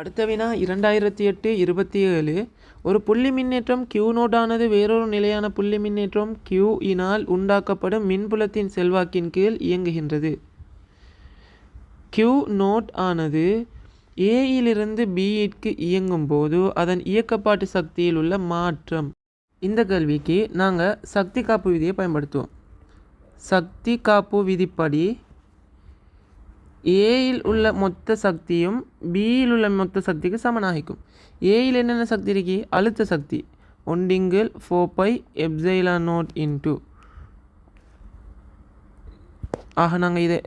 அடுத்த வினா 2008-27 ஒரு புள்ளி மின்னேற்றம் Q நோடானது வேறொரு நிலையான புள்ளி மின்னேற்றம் Q இனால் உண்டாக்கப்படும் மின்புலத்தின் செல்வாக்கின் கீழ் இயங்குகின்றது. Q நோட் ஆனது A இலிருந்து B க்கு இயங்கும் போது அதன் இயக்கப்பாட்டு சக்தியில் உள்ள மாற்றம். இந்த கேள்விக்கு நாங்கள் சக்தி காப்பு விதியை பயன்படுத்துவோம். சக்தி காப்பு விதிப்படி ஏயில் உள்ள மொத்த சக்தியும் பியில் உள்ள மொத்த சக்திக்கு சமனாகிக்கும். ஏயில் என்னென்ன சக்தி இருக்கு? அழுத்த சக்தி 1/4πε0 ஆக நாங்கள் இதை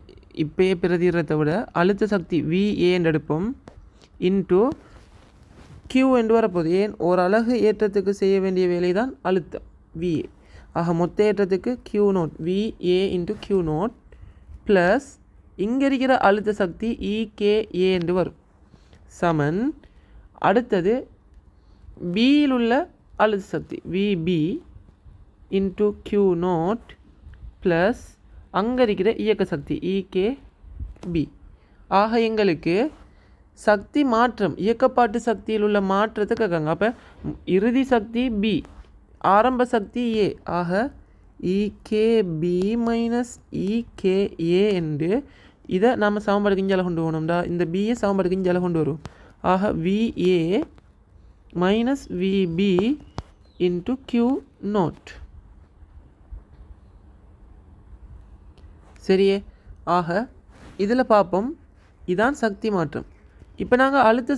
இப்பயே பிரதிறதை விட அழுத்த சக்தி VA என்று எடுப்போம் இன்ட்டு Q என்று வரப்போகுது. ஏன் ஒரு அலகு ஏற்றத்துக்கு செய்ய வேண்டிய வேலை தான் அழுத்தம் VA. ஆக மொத்த ஏற்றத்துக்கு Q nought VA into Q nought plus இங்கே இருக்கிற அழுத்த சக்தி EKA என்று வரும் சமன். அடுத்தது பியில் உள்ள அழுத்த சக்தி VB into Q nought plus அங்கே இருக்கிற இயக்க சக்தி EKB. ஆக எங்களுக்கு சக்தி மாற்றம் இயக்கப்பாட்டு சக்தியில் உள்ள மாற்றத்தை கேட்காங்க. அப்போ இறுதி சக்தி B, ஆரம்ப சக்தி A. ஆக EKB மைனஸ் EKA என்று இதை நம்ம சமன்பாடு கிஞ்சால கொண்டு போகணும்டா. இந்த பிஏ சமன்பாடு கிஞ்சால கொண்டு வரும். ஆக VA minus VB into Q nought. சரியே. ஆக இதில் பார்ப்போம், இதான் சக்தி மாற்றம். இப்போ நாங்கள் அழுத்த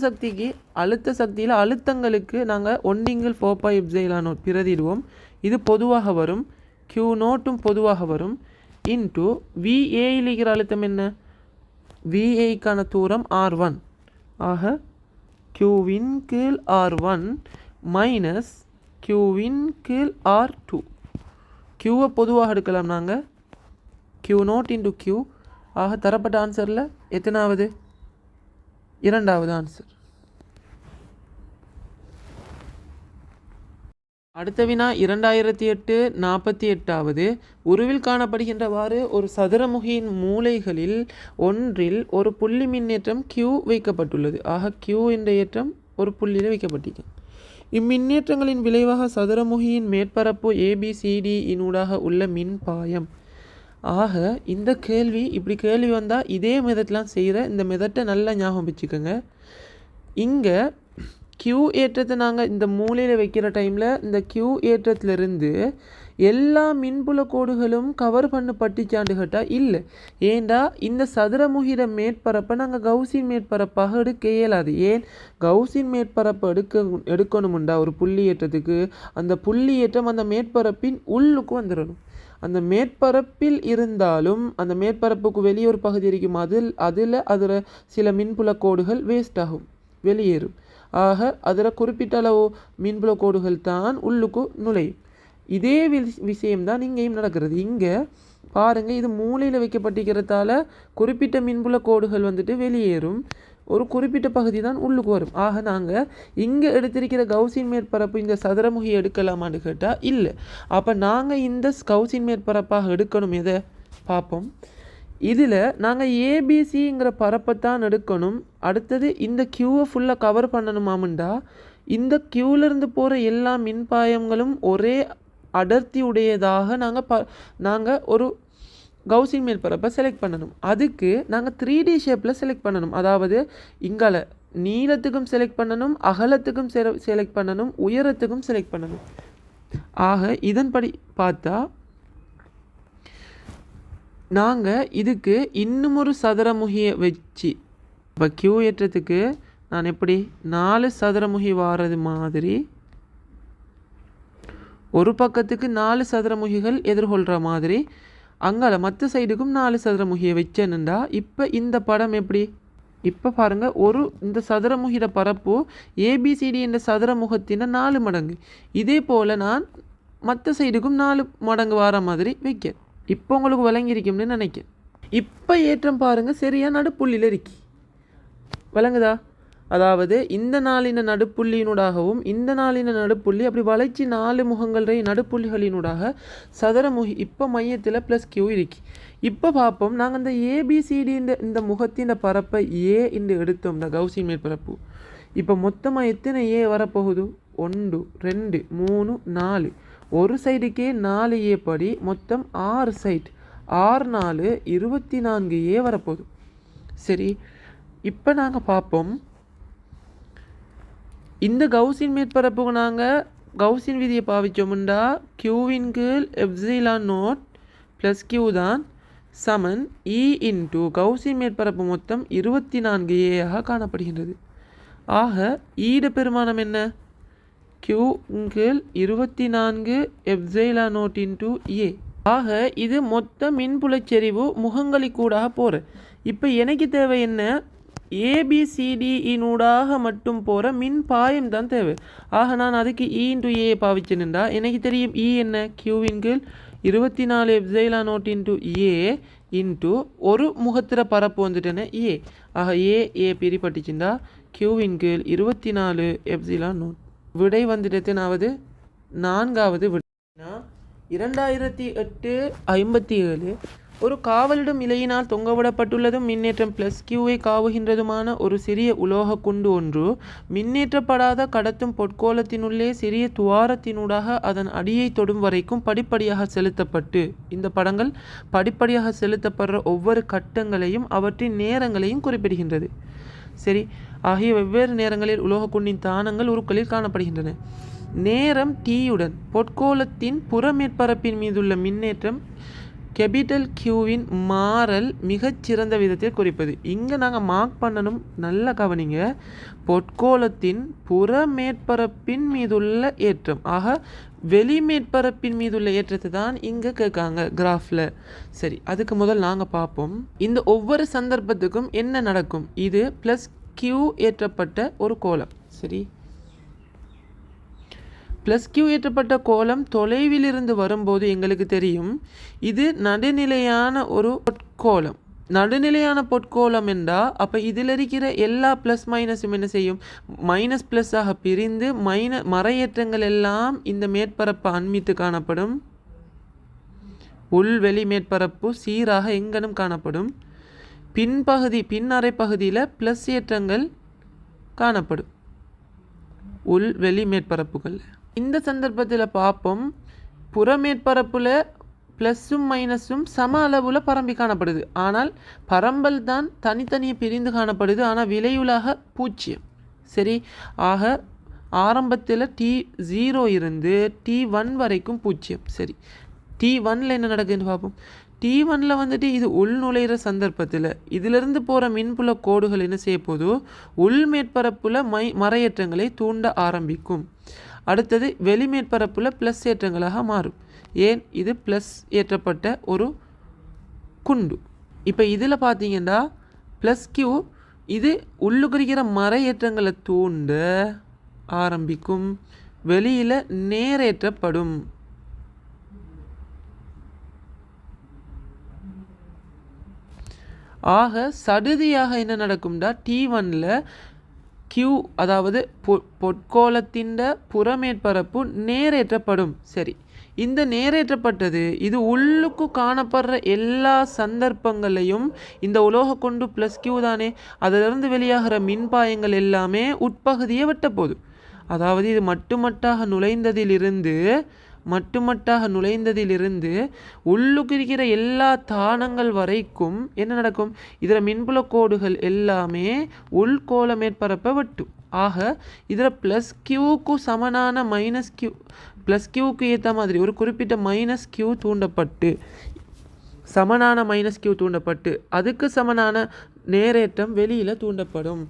சக்தியில் அழுத்தங்களுக்கு நாங்கள் 1/4πε0 பிரதிடுவோம். இது பொதுவாக வரும். Q நோட்டும் பொதுவாக வரும். இன்ட்டு VAயில் இருக்கிற அழுத்தம் என்ன? VAக்கான தூரம் R1. ஆக Qவின் கீழ் R1 மைனஸ் Qவின் கீழ் R2. Qவை பொதுவாக எடுக்கலாம் நாங்கள். Q note into Q. ஆக தரப்பட்ட ஆன்சரில் எத்தனாவது? இரண்டாவது ஆன்சர். அடுத்த வினா 2008-48 உருவில் காணப்படுகின்றவாறு ஒரு சதுரமுகியின் மூலைகளில் ஒன்றில் ஒரு புள்ளி மின்னேற்றம் Q வைக்கப்பட்டுள்ளது. ஆக Q என்ற ஏற்றம் ஒரு புள்ளியில் வைக்கப்பட்டிருக்கு. இம்மின்னேற்றங்களின் விளைவாக சதுரமுகியின் மேற்பரப்பு ABCD இனூடாக உள்ள மின்பாயம். ஆக இந்த கேள்வி இப்படி கேள்வி வந்தால் இதே மெதட்லாம் செய்கிற இந்த மெதட்டை நல்லா ஞாபகம் வச்சுக்கோங்க. இங்கே Q ஏற்றத்தை நாங்கள் இந்த மூலையில் வைக்கிற டைமில் இந்த Q ஏற்றத்திலிருந்து எல்லா மின்புல கோடுகளும் கவர் பட்டிச்சாண்டு கேட்டால் இல்லை. ஏண்டா இந்த சதுரமுகிட மேற்பரப்பை நாங்கள் கவுசின் மேற்பரப்பாக எடுக்க இயலாது. ஏன்? கவுசின் மேற்பரப்பை எடுக்கணுமுண்டா ஒரு புள்ளி ஏற்றத்துக்கு அந்த புள்ளி ஏற்றம் அந்த மேற்பரப்பின் உள்ளுக்கு வந்துடணும். அந்த மேற்பரப்பில் இருந்தாலும் அந்த மேற்பரப்புக்கு வெளியே ஒரு பகுதி இருக்கும். அதில் சில மின்புல கோடுகள் வேஸ்ட் ஆகும், வெளியேறும். ஆக அதில் குறிப்பிட்ட அளவு மின்புல கோடுகள் தான் உள்ளுக்கு நுழையும். இதே விஷயம்தான் இங்கேயும் நடக்கிறது. இங்கே பாருங்கள், இது மூலையில் வைக்கப்பட்டிருக்கிறதால குறிப்பிட்ட மின்புல கோடுகள் வந்துட்டு வெளியேறும், ஒரு குறிப்பிட்ட பகுதி தான் உள்ளுக்கு வரும். ஆக நாங்கள் இங்கே எடுத்திருக்கிற கவுசின் மேற்பரப்பு இந்த சதுரமுகி எடுக்கலாமான்னு கேட்டால் இல்லை. அப்போ நாங்கள் இந்த கவுசின் மேற்பரப்பாக எடுக்கணும். எதை பார்ப்போம். இதில் நாங்கள் ஏபிசிங்கிற பரப்பைத்தான் எடுக்கணும். அடுத்தது இந்த Qவை ஃபுல்லாக கவர் பண்ணணுமாமுண்டா இந்த Qலேருந்து போகிற எல்லா மின்பாயங்களும் ஒரே அடர்த்தி உடையதாக நாங்கள் ஒரு கவுசின் மேற்பரப்பை செலக்ட் பண்ணணும். அதுக்கு நாங்கள் 3D ஷேப்பில் செலக்ட் பண்ணணும். அதாவது இங்கால நீளத்துக்கும் செலக்ட் பண்ணணும், அகலத்துக்கும் செலக்ட் பண்ணணும், உயரத்துக்கும் செலக்ட் பண்ணணும். ஆக இதன்படி பார்த்தா நாங்கள் இதுக்கு இன்னும் ஒரு சதுரமுகியை வச்சு இப்போ Q ஏற்றத்துக்கு நான் எப்படி 4 சதுரமுகி வாரது மாதிரி ஒரு பக்கத்துக்கு 4 சதுரமுகிகள் எதிர்கொள்கிற மாதிரி அங்கால மற்ற சைடுக்கும் 4 சதுரமுகியை வச்சேன்னுண்டா இப்போ இந்த படம் எப்படி? இப்போ பாருங்கள், இந்த சதுரமுகிட பரப்பு ABCD என்ற சதுரமுகத்தின் 4 மடங்கு. இதே போல் நான் மற்ற சைடுக்கும் 4 மடங்கு வார மாதிரி வைக்க. இப்போ உங்களுக்கு விளங்கியிருக்கும்னு நினைக்கிறேன். இப்போ ஏற்றம் பாருங்கள், சரியா நடுப்புள்ளியில் இருக்கி விளங்குதா? அதாவது இந்த நாளின நடுப்புள்ளியினூடாகவும் இந்த நாளின நடுப்புள்ளி அப்படி வளைச்சி 4 முகங்கள் நடுப்புள்ளிகளினூடாக சதுரமுகி இப்போ மையத்தில் ப்ளஸ் கியூ இருக்கு. இப்போ பார்ப்போம், நாங்கள் இந்த ஏபிசிடி இந்த முகத்தின் பரப்பை ஏ என்று எடுத்தோம் இந்த கவுசின் மேற்பரப்பு. இப்போ மொத்தமாக எத்தனை ஏ வரப்போகுது? 1 2 3 4. ஒரு சைடுக்கே 4 ஏ படி மொத்தம் 6 சைட், 6 4 24 ஏ வரப்போகுது. சரி, இப்போ நாங்கள் பார்ப்போம், இந்த கவுசின் மேற்பரப்புக்கு நாங்கள் கவுசின் விதியை பாவிச்சோம்னா கியூவின் கீழ் எப்சிலான் நோட் ப்ளஸ் கியூ தான் சமன் இ இன்ட்டு கவுசின் மேற்பரப்பு மொத்தம் 24 ஏயாக காணப்படுகின்றது. ஆக ஈட பெருமானம் என்ன? கியூ கீழ் 24 எப்சிலான் நோட் இன்ட்டு ஏ. ஆக இது மொத்த மின்புலச்செறிவு முகங்களிக்கூடாக போகிற. இப்போ எனக்கு தேவை என்ன? ஏபிசிடியினூடாக மட்டும் போகிற மின் பாயம் தான் தேவை. ஆக நான் அதுக்கு இ இன்ட்டு ஏ பாவிச்சேன்டா எனக்கு தெரியும் இ என்ன? கியூவின் கீழ் 24 epsilon note into A into ஒரு முகத்திர பரப்பு வந்துட்டேன்னா ஏ. ஆக ஏ பிரிப்பட்டுச்சுண்டா கியூவின் கீழ் 24 எப்சிலான் நோட். விடை வந்துட்டு எத்தனாவது? 4வது விடைனா 2008-57 ஒரு காவலிடும் இலையினால் தொங்கவிடப்பட்டுள்ளதும் மின்னேற்றம் ப்ளஸ் கியூவை காவுகின்றதுமான ஒரு சிறிய உலோக குண்டு ஒன்று மின்னேற்றப்படாத கடத்தும் பொற்கோலத்தினுள்ளே சிறிய துவாரத்தினூடாக அதன் அடியை தொடும் வரைக்கும் படிப்படியாக செலுத்தப்பட்டு, இந்த படங்கள் படிப்படியாக செலுத்தப்படுற ஒவ்வொரு கட்டங்களையும் அவற்றின் நேரங்களையும் குறிப்பிடுகின்றது. சரி, ஆகிய வெவ்வேறு நேரங்களில் உலோக குண்டின் தானங்கள் உருக்களில் காணப்படுகின்றன. நேரம் டீயுடன் பொற்கோலத்தின் புறமேற்பரப்பின் மீதுள்ள மின்னேற்றம் கேபிட்டல் கியூவின் மாறல் மிகச்சிறந்த விதத்தில் குறிப்பது. இங்கே நாங்கள் மார்க் பண்ணணும், நல்லா கவனிங்க. பொற்கோலத்தின் புறமேற்பரப்பின் மீதுள்ள ஏற்றம், ஆக வெளிமேற்பரப்பின் மீதுள்ள ஏற்றத்தை தான் இங்கே கேட்காங்க கிராஃபில். சரி, அதுக்கு முதல் நாங்கள் பார்ப்போம் இந்த ஒவ்வொரு சந்தர்ப்பத்துக்கும் என்ன நடக்கும். இது ப்ளஸ் கியூ ஏற்றப்பட்ட ஒரு கோலம். சரி, ப்ளஸ் கியூ ஏற்றப்பட்ட கோலம் தொலைவிலிருந்து வரும்போது எங்களுக்கு தெரியும் இது நடுநிலையான ஒரு பொற்கோலம். நடுநிலையான பொற்கோலம் என்றால் அப்போ இதில் இருக்கிற எல்லா ப்ளஸ் மைனஸும் என்ன செய்யும்? மைனஸ் ப்ளஸ்ஸாக பிரிந்து மறையேற்றங்கள் எல்லாம் இந்த மேற்பரப்பு அண்மித்து காணப்படும். உள்வெளி மேற்பரப்பு சீராக எங்கனும் காணப்படும். பின் அரை பகுதியில் ப்ளஸ் ஏற்றங்கள் காணப்படும் உள்வெளி மேற்பரப்புகள். இந்த சந்தர்ப்பத்தில் பார்ப்போம், புறமேற்பரப்பில் ப்ளஸ்ஸும் மைனஸும் சம அளவில் பரம்பி காணப்படுது. ஆனால் பரம்பல் தான் தனித்தனியே பிரிந்து காணப்படுது. ஆனால் விலையுலாக 0. சரி, ஆக ஆரம்பத்தில் T0 இருந்து T1 வரைக்கும் 0. சரி, T1ல் என்ன நடக்குதுன்னு பார்ப்போம். T1ல் வந்துட்டு இது உள் நுழைகிற சந்தர்ப்பத்தில் இதிலிருந்து போகிற மின்புல கோடுகள் என்ன செய்ய போதோ உள் மேற்பரப்பில் மறையேற்றங்களை தூண்ட ஆரம்பிக்கும். அடுத்தது வெளிமேற்பரப்பில் ப்ளஸ் ஏற்றங்களாக மாறும். ஏன்? இது ப்ளஸ் ஏற்றப்பட்ட ஒரு குண்டு. இப்போ இதில் பார்த்தீங்கன்னா ப்ளஸ் கியூ இது உள்ளுக்குறிக்கிற மறையேற்றங்களை தூண்ட ஆரம்பிக்கும். வெளியில் நேரேற்றப்படும். ஆக சடுதியாக என்ன நடக்கும்டா T1ல் கியூ அதாவது பொற்கோலத்தின் புறமேற்பரப்பு நேரேற்றப்படும். சரி, இந்த நேரேற்றப்பட்டது இது உள்ளுக்கு காணப்படுற எல்லா சந்தர்ப்பங்களையும் இந்த உலோக கொண்டு ப்ளஸ் கியூ தானே, அதிலிருந்து வெளியாகிற மின்பாயங்கள் எல்லாமே உட்பகுதியை வெட்ட போகுது. அதாவது இது மட்டுமட்டாக நுழைந்ததிலிருந்து உள்ளுக்கு இருக்கிற எல்லா தானங்கள் வரைக்கும் என்ன நடக்கும்? இதில் மின்புல கோடுகள் எல்லாமே உள்கோள மேற்பரப்பை வெட்டும். ஆக இதில் ப்ளஸ் கியூக்கு சமனான மைனஸ் கியூ, ப்ளஸ் கியூக்கு ஏற்ற மாதிரி ஒரு குறிப்பிட்ட மைனஸ் கியூ தூண்டப்பட்டு சமனான மைனஸ் கியூ தூண்டப்பட்டு அதுக்கு சமனான நேரேற்றம் வெளியில் தூண்டப்படும்.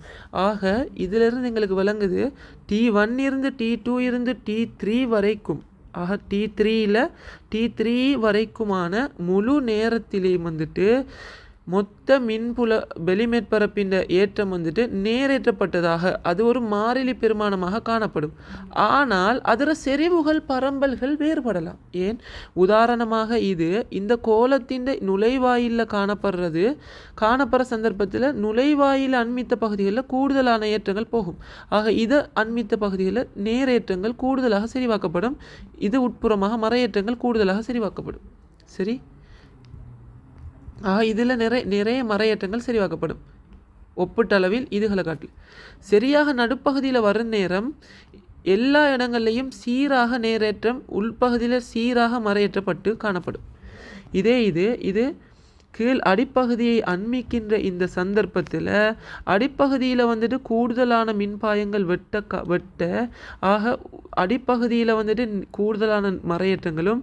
ஆக இதிலிருந்து எங்களுக்கு விளங்குது T1 இருந்து T2 இருந்து T3 வரைக்கும், ஆக T3 வரைக்குமான முழு நேரத்திலேயும் வந்துட்டு மொத்த மின்புல வெளிமேற்பரப்பின் ஏற்றம் வந்துட்டு நேரேற்றப்பட்டதாக அது ஒரு மாறிலி பெருமானமாக காணப்படும். ஆனால் அதில் செறிவுகள் பரம்பல்கள் வேறுபடலாம். ஏன் உதாரணமாக இது இந்த கோலத்தின் நுழைவாயிலில் காணப்படுற சந்தர்ப்பத்தில் நுழைவாயில் அண்மித்த பகுதிகளில் கூடுதலான ஏற்றங்கள் போகும். ஆக இதை அண்மித்த பகுதிகளில் நேரேற்றங்கள் கூடுதலாக செறிவாக்கப்படும். இது உட்புறமாக மறையேற்றங்கள் கூடுதலாக செறிவாக்கப்படும். சரி, ஆக இதில் நிறைய மறையேற்றங்கள் செறிவாக்கப்படும் ஒப்பீட்டளவில் இதுகளை காட்டில். சரியாக நடுப்பகுதியில் வரும் நேரம் எல்லா இடங்கள்லையும் சீராக நேரேற்றம், உள்பகுதியில் சீராக மறையேற்றப்பட்டு காணப்படும். இது கீழ் அடிப்பகுதியை அண்மிக்கின்ற இந்த சந்தர்ப்பத்தில் அடிப்பகுதியில் வந்துட்டு கூடுதலான மின்பாயங்கள் வெட்ட ஆக அடிப்பகுதியில் வந்துட்டு கூடுதலான மறையேற்றங்களும்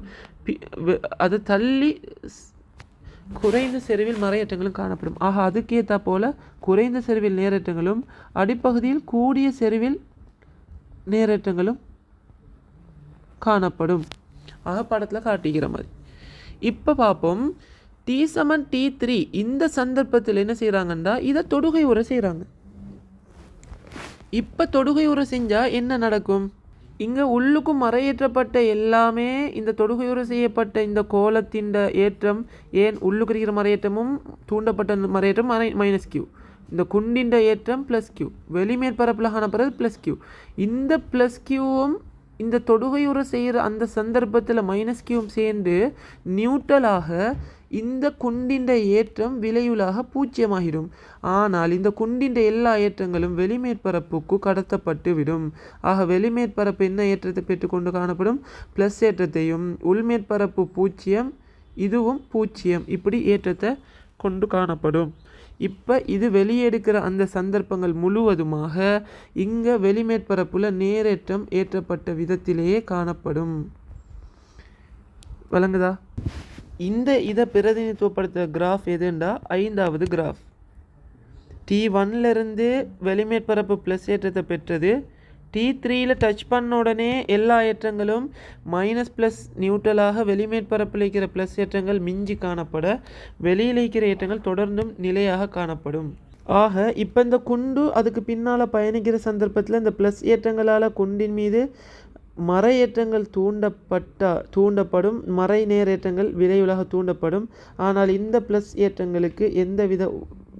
அது தள்ளி குறைந்த செறிவில் மறையேற்றங்களும் காணப்படும். ஆக அதுக்கேற்றா போல குறைந்த செறிவில் நேரேற்றங்களும் அடிப்பகுதியில் கூடிய செறிவில் நேரேற்றங்களும் காணப்படும். ஆக படத்தில் காட்டிக்கிற மாதிரி. இப்போ பார்ப்போம், T=T3 இந்த சந்தர்ப்பத்தில் என்ன செய்கிறாங்கன்னா இதை தொடுகை உரை செய்கிறாங்க. இப்போ தொடுகை உரை செஞ்சால் என்ன நடக்கும்? இங்கே உள்ளுக்கும் மறையேற்றப்பட்ட எல்லாமே இந்த தொடுகையுறை செய்யப்பட்ட இந்த கோலத்தின் ஏற்றம், ஏன் உள்ளுக்கு இருக்கிற மறையேற்றமும் தூண்டப்பட்ட மறையேற்றம் -Q, இந்த குண்டின் ஏற்றம் +Q, வெளிமேற்பரப்பில் காணப்படுறது +Q. இந்த +Qவும் இந்த தொடுகையுறை செய்கிற அந்த சந்தர்ப்பத்தில் -Qவும் சேர்ந்து நியூட்ரலாக இந்த குண்டின் ஏற்றம் விளைவுலாக 0ஆகிடும். ஆனால் இந்த குண்டின் எல்லா ஏற்றங்களும் வெளிமேற்பரப்புக்கு கடத்தப்பட்டு விடும். ஆக வெளிமேற்பரப்பு என்ன ஏற்றத்தை பெற்றுக்கொண்டு காணப்படும்? ப்ளஸ் ஏற்றத்தையும், உள்மேற்பரப்பு 0, இதுவும் 0, இப்படி ஏற்றத்தை கொண்டு காணப்படும். இப்போ இது வெளியெடுக்கிற அந்த சந்தர்ப்பங்கள் முழுவதுமாக இங்கே வெளிமேற்பரப்புல நேரேற்றம் ஏற்றப்பட்ட விதத்திலேயே காணப்படும். வழங்குதா? இதை பிரதிநிதித்துவப்படுத்த கிராஃப் எதுண்டா 5வது கிராஃப். T1லேருந்து வெளிமேற்பரப்பு ப்ளஸ் ஏற்றத்தை பெற்றது. T3யில் டச் பண்ண உடனே எல்லா ஏற்றங்களும் மைனஸ் நியூட்ரலாக வெளிமேற்பரப்பில் இருக்கிற ப்ளஸ் ஏற்றங்கள் மிஞ்சி காணப்பட வெளியில் இருக்கிற ஏற்றங்கள் தொடர்ந்தும் நிலையாக காணப்படும். ஆக இப்போ இந்த குண்டு அதுக்கு பின்னால் பயணிக்கிற சந்தர்ப்பத்தில் இந்த ப்ளஸ் ஏற்றங்களால் குண்டின் மீது மறையேற்றங்கள் தூண்டப்படும், மறை நேரேற்றங்கள் விளைவுலாக தூண்டப்படும். ஆனால் இந்த ப்ளஸ் ஏற்றங்களுக்கு எந்தவித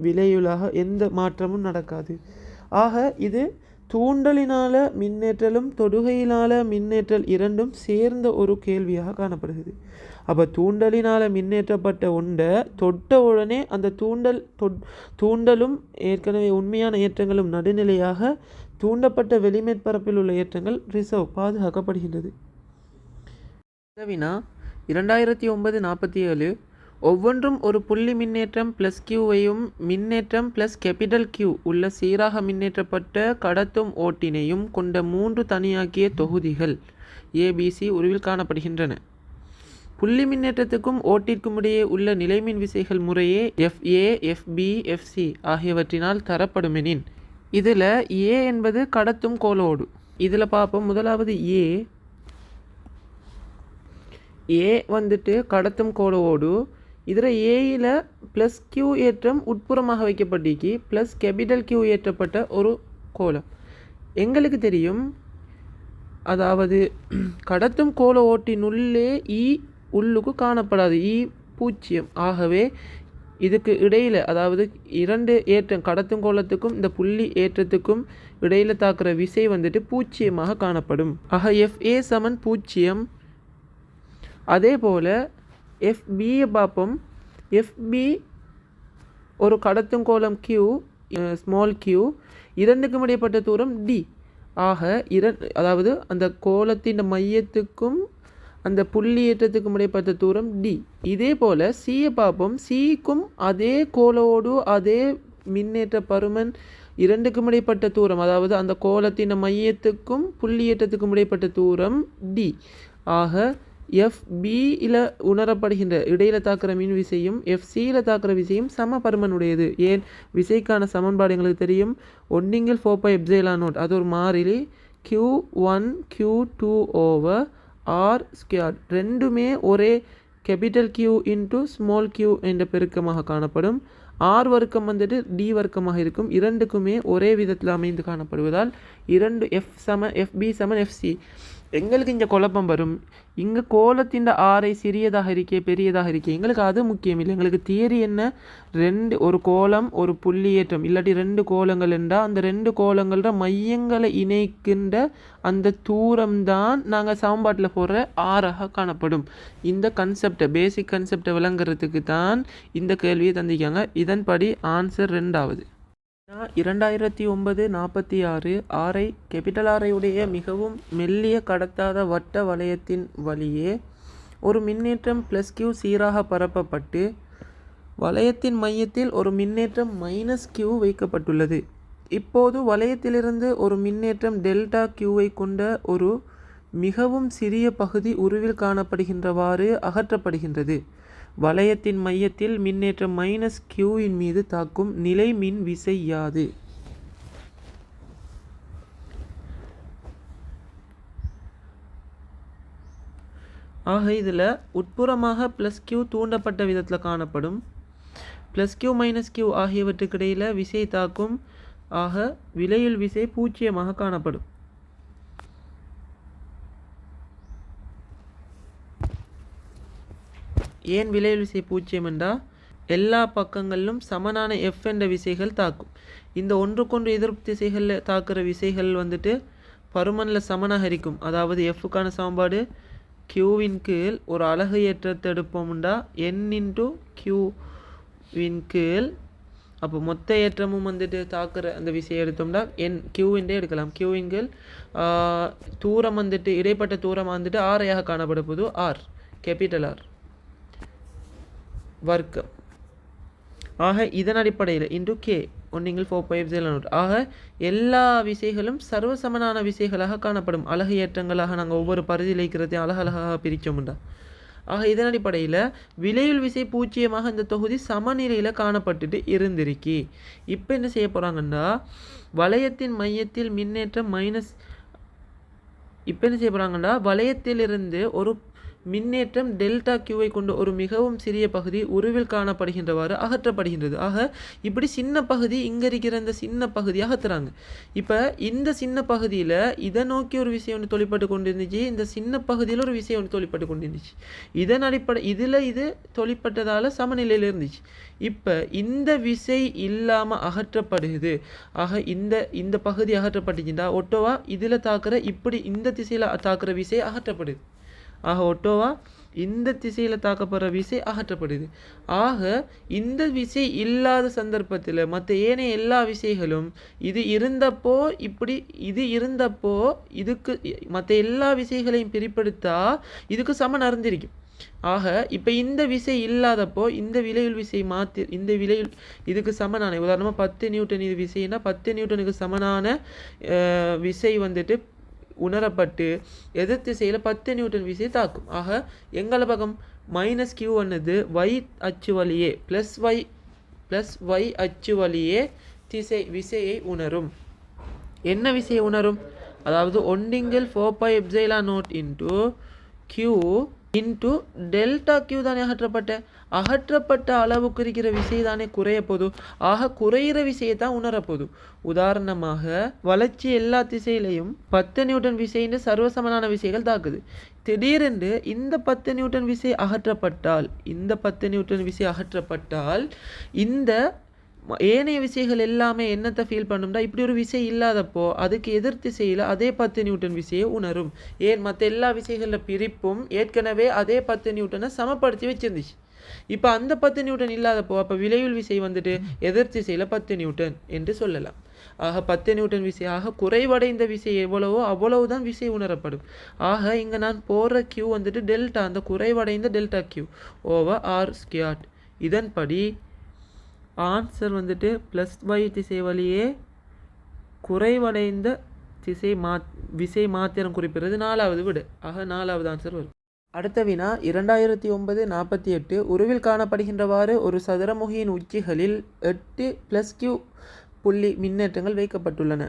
விளைவுலாக எந்த மாற்றமும் நடக்காது. ஆக இது தூண்டலினால் மின்னேற்றலும் தொடுகையினால் மின்னேற்றல் இரண்டும் சேர்ந்த ஒரு கேள்வியாக காணப்படுகிறது. அப்போ தூண்டலினால் மின்னேற்றப்பட்ட ஒன்றை தொட்ட உடனே அந்த தூண்டலும் ஏற்கனவே உண்மையான ஏற்றங்களும் நடுநிலையாக தூண்டப்பட்ட வெளிமேற்பரப்பில் உள்ள ஏற்றங்கள் பாதுகாக்கப்படுகின்றது. வினா 2009-47 ஒவ்வொன்றும் ஒரு புள்ளி மின்னேற்றம் +Qவையும் மின்னேற்றம் +Q உள்ள சீராக மின்னேற்றப்பட்ட கடத்தும் ஓட்டினையும் கொண்ட 3 தனியாக்கிய தொகுதிகள் ABC உருவில் காணப்படுகின்றன. புள்ளி மின்னேற்றத்துக்கும் ஓட்டிற்கும் இடையே உள்ள நிலைமின் விசைகள் முறையே FA, FB, FC ஆகியவற்றினால் தரப்படுமெனின் இதில் A என்பது கடத்தும் கோலோடு. இதில் பார்ப்போம், முதலாவது A வந்துட்டு கடத்தும் கோலோடு. இதில் ஏயில் +Q ஏற்றம் உட்புறமாக வைக்கப்பட்டிருக்கு, +Q ஏற்றப்பட்ட ஒரு கோலம். எங்களுக்கு தெரியும், அதாவது கடத்தும் கோல ஓட்டினுள்ளே உள்ளுக்கு காணப்படாது, 0. ஆகவே இதுக்கு இடையில், அதாவது 2 ஏற்றம் கடத்தும் கோலத்துக்கும் இந்த புள்ளி ஏற்றத்துக்கும் இடையில் தாக்குற விசை வந்துட்டு 0ஆக காணப்படும். ஆக FA = 0. அதே போல் FBயை பார்ப்போம். FB ஒரு கடத்தும் கோலம் Q, q, இரண்டுக்கும் இடைப்பட்ட தூரம் D. ஆக அதாவது அந்த கோலத்தின் மையத்துக்கும் அந்த புள்ளி ஏற்றத்துக்கும் இடைப்பட்ட தூரம் D. இதே போல் Cயை பார்ப்போம். Cக்கும் அதே கோலோடு அதே மின்னேற்ற பருமன் இரண்டுக்கும் இடைப்பட்ட தூரம், அதாவது அந்த கோலத்தின் மையத்துக்கும் புள்ளி ஏற்றத்துக்கும் இடைப்பட்ட தூரம் D. ஆக FBயில் உணரப்படுகின்ற இடையில் தாக்குற மின் விசையும் FCயில் தாக்குற விசையும் சம பருமனுடையது. ஏன்? விசைக்கான சமன்பாடு எங்களுக்கு தெரியும், 1/4πε0. அது ஒரு மாறிலி, Q1 Q2/R². ரெண்டுமே ஒரே capital Q into small Q என்ற பெருக்கமாக காணப்படும். ஆர் வர்க்கம் வந்துட்டு டி வர்க்கமாக இருக்கும். இரண்டுக்குமே ஒரே விதத்தில் அமைந்து காணப்படுவதால் இரண்டு எஃப்பி சமன் எஃப்சி. எங்களுக்கு இங்கே குழப்பம் வரும். இங்கே கோலத்தின் ஆரை சிறியதாக இருக்கே பெரியதாக இருக்கே, எங்களுக்கு அது முக்கியம் இல்லை. எங்களுக்கு தியரி என்ன, ஒரு கோலம் ஒரு புள்ளியேற்றம் இல்லாட்டி 2 கோலங்கள் என்றால் அந்த 2 கோலங்களோட மையங்களை இணைக்கின்ற அந்த தூரம்தான் நாங்கள் சமன்பாட்டில் போடுற ஆறாக காணப்படும். இந்த கன்செப்டை பேசிக் கன்செப்டை விளங்குறதுக்கு தான் இந்த கேள்வியை தந்திக்காங்க. இதன்படி ஆன்சர் 2வது. 2009-46 ஆரை கேபிட்டல் ஆரையுடைய மிகவும் மெல்லிய கடத்தாத வட்ட வளையத்தின் வழியே ஒரு மின்னேற்றம் +q சீராக பரப்பப்பட்டு வளையத்தின் மையத்தில் ஒரு மின்னேற்றம் -q வைக்கப்பட்டுள்ளது. இப்போது வளையத்திலிருந்து ஒரு மின்னேற்றம் ΔQ கொண்ட ஒரு மிகவும் சிறிய பகுதி உருவில் காணப்படுகின்றவாறு அகற்றப்படுகின்றது. வளையத்தின் மையத்தில் மின்னேற்றம் -q மீது தாக்கும் நிலை மின் விசை யாது? ஆக இதில் உட்புறமாக +q தூண்டப்பட்ட விதத்தில் காணப்படும். +q -q ஆகியவற்றுக்கிடையில் விசை தாக்கும். ஆக விலையில் விசை 0 காணப்படும். ஏன் விலையில் விசை 0 என்றால் எல்லா பக்கங்களிலும் சமனான F என்ற விசைகள் தாக்கும். இந்த ஒன்றுக்கொன்று எதிர்ப்பு திசைகளில் தாக்குற விசைகள் வந்துட்டு பருமனில் சமனாக இருக்கும். அதாவது Fக்கான சமன்பாடு Qவின் கீழ் ஒரு அலகு ஏற்றத்தை எடுப்போம்டா N × Qவின் கீழ். அப்போ மொத்த ஏற்றமும் வந்துட்டு தாக்குற அந்த விசையை எடுத்தோம்னா Qவின்றே எடுக்கலாம். Qவின் கீழ் தூரம் வந்துட்டு இடைப்பட்ட தூரம் வந்துட்டு ஆரையாக காணப்பட போது R கேபிட்டல் R வர்க்கம். ஆக இதன் அடிப்படையில் K 1/4πε0. ஆக எல்லா விசைகளும் சர்வசமனான விசைகளாக காணப்படும். அலகு ஏற்றங்களாக நாங்கள் ஒவ்வொரு பரிதியில் இருக்கிறதையும் அழகாக பிரித்தோம்டா. ஆக இதன் அடிப்படையில் விலையில் விசை 0 இந்த தொகுதி சமநிலையில் காணப்பட்டுட்டு இருந்திருக்கி. இப்போ என்ன செய்ய போகிறாங்கன்னா வளையத்தின் மையத்தில் மின்னேற்றம் இப்போ என்ன செய்ய போகிறாங்கன்னா வளையத்திலிருந்து ஒரு மின்னேற்றம் ΔQ கொண்டு ஒரு மிகவும் சிறிய பகுதி உருவில் காணப்படுகின்றவாறு அகற்றப்படுகின்றது. ஆக இப்படி சின்ன பகுதி இங்கே இருக்கிற இந்த சின்ன பகுதி அகற்றுறாங்க. இப்போ இந்த சின்ன பகுதியில் இதை நோக்கி ஒரு விஷயம் ஒன்று தொழிற்பட்டு கொண்டு இருந்துச்சு, இந்த சின்ன பகுதியில் ஒரு விஷயம் ஒன்று தொழிற்பட்டு கொண்டு இருந்துச்சு. இதன் அடிப்படை இதில் இது தொழிற்பட்டதால் சமநிலையில் இருந்துச்சு. இப்போ இந்த விசை இல்லாமல் அகற்றப்படுகிறது. ஆக இந்த பகுதி அகற்றப்பட்டுச்சுன்னா ஒட்டோவா இதில் தாக்குற இப்படி இந்த திசையில் தாக்குற விசை அகற்றப்படுது. ஆக ஒட்டோவா இந்த திசையில் தாக்கப்படுற விசை அகற்றப்படுது. ஆக இந்த விசை இல்லாத சந்தர்ப்பத்தில் மற்ற ஏனைய எல்லா விசைகளும் இது இருந்தப்போ இதுக்கு மற்ற எல்லா விசைகளையும் பிரிப்படுத்தா இதுக்கு சமன் அறிஞ்சிருக்கும். ஆக இப்போ இந்த விசை இல்லாதப்போ இந்த விலையுள் விசை இந்த விலையுள் இதுக்கு சமனான உதாரணமாக 10 நியூட்டன் இது விசைன்னா 10 நியூட்டனுக்கு சமனான விசை வந்துட்டு உணரப்பட்டு எதிர் திசையில் 10 நியூட்டன் விசை தாக்கும். ஆக எங்களை பக்கம் -q என்னது y அச்சு வழியே +y அச்சு வழியே விசையை உணரும். என்ன விசையை உணரும்? அதாவது 1/4πε0 q ΔQ தானே அகற்றப்பட்ட அளவுக்கு இருக்கிற விசை தானே குறைய போதும். ஆக குறையிற விசையை தான் உணரப்போதும். உதாரணமாக வளர்ச்சி எல்லா திசையிலையும் 10 நியூட்டன் விசைன்னு சர்வசமனான விசைகள் தாக்குது. திடீரென்று இந்த 10 நியூட்டன் விசை அகற்றப்பட்டால் இந்த ஏனைய விசைகள் எல்லாமே என்னத்தை ஃபீல் பண்ணும்னா இப்படி ஒரு விசை இல்லாதப்போ அதுக்கு எதிர் திசையில் அதே 10 நியூட்டன் விசையை உணரும். ஏன் மற்ற எல்லா விசைகளில் பிரிப்பும் ஏற்கனவே அதே 10 நியூட்டனை சமப்படுத்தி வச்சிருந்துச்சு. இப்போ அந்த 10 நியூட்டன் இல்லாதப்போ அப்போ விலையுள் விசை வந்துட்டு எதிர் திசையில் 10 நியூட்டன் என்று சொல்லலாம். ஆக 10 நியூட்டன் விசை. ஆக குறைவடைந்த விசை எவ்வளவோ அவ்வளவுதான் விசை உணரப்படும். ஆக இங்கே நான் போடுற Q வந்துட்டு டெல்டா, அந்த குறைவடைந்த ΔQ /R². இதன்படி ஆன்சர் வந்துட்டு +y திசை வழியே குறைவடைந்த விசை மாத்திரம் குறிப்பிடுறது 4வது விட. ஆக 4வது ஆன்சர் வரும். அடுத்த வினா 2009-48 உருவில் காணப்படுகின்றவாறு ஒரு சதுரமுகியின் உச்சிகளில் 8 +q புள்ளி மின்னேற்றங்கள் வைக்கப்பட்டுள்ளன.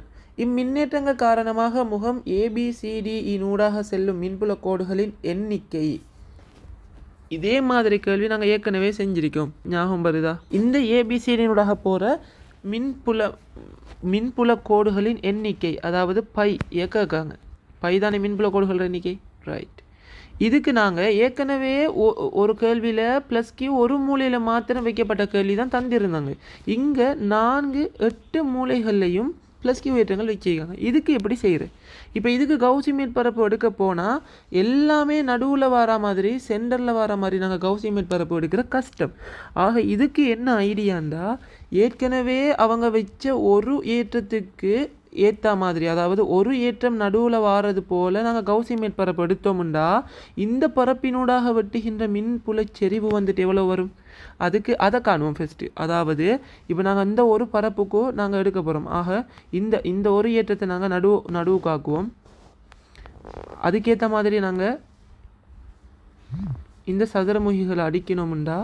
இம்மின்னேற்றங்கள் காரணமாக முகம் ABCDE நூடாக செல்லும் மின்புல கோடுகளின் எண்ணிக்கை. இதே மாதிரி கேள்வி நாங்கள் ஏற்கனவே செஞ்சிருக்கோம், ஞாபகம் வருதா? இந்த ஏபிசிடினூடாக போகிற மின்புல கோடுகளின் எண்ணிக்கை, அதாவது பை இயக்காங்க. பை தானே மின்புல கோடுகள் எண்ணிக்கை, ரைட். இதுக்கு நாங்கள் ஏற்கனவே ஒரு கேள்வியில் +Q ஒரு மூலையில் மாத்திரம் வைக்கப்பட்ட கேள்வி தான் தந்திருந்தாங்க. இங்கே 4 8 மூலைகள்லையும் +Q ஏற்றங்கள் வச்சுருக்காங்க. இதுக்கு எப்படி செய்கிறது? இப்போ இதுக்கு கவுசி மேற்பரப்பு எடுக்க போனால் எல்லாமே நடுவில் வர மாதிரி, சென்டரில் வர மாதிரி நாங்கள் கவுசி மேற்பரப்பு எடுக்கிற கஷ்டம். ஆக இதுக்கு என்ன ஐடியாண்டா, ஏற்கனவே அவங்க வச்ச ஒரு ஏற்றத்துக்கு ஏற்ற மாதிரி, அதாவது ஒரு ஏற்றம் நடுவில் வாரது போல் நாங்கள் கவுசி மேற்பரப்பு எடுத்தோம்டா இந்த பரப்பினூடாக வெட்டுகின்ற மின்புலச்செறிவு வந்துட்டு எவ்வளோ வரும்? அதுக்கு அதை காணுவோம் ஃபஸ்ட்டு. அதாவது இப்போ நாங்கள் இந்த ஒரு பரப்புக்கும் நாங்கள் எடுக்க போகிறோம். ஆக இந்த ஒரு ஏற்றத்தை நாங்கள் நடுவுக்காக்குவோம். அதுக்கேற்ற மாதிரி நாங்கள் இந்த சதுரமுகிகளை அடிக்கணும்டா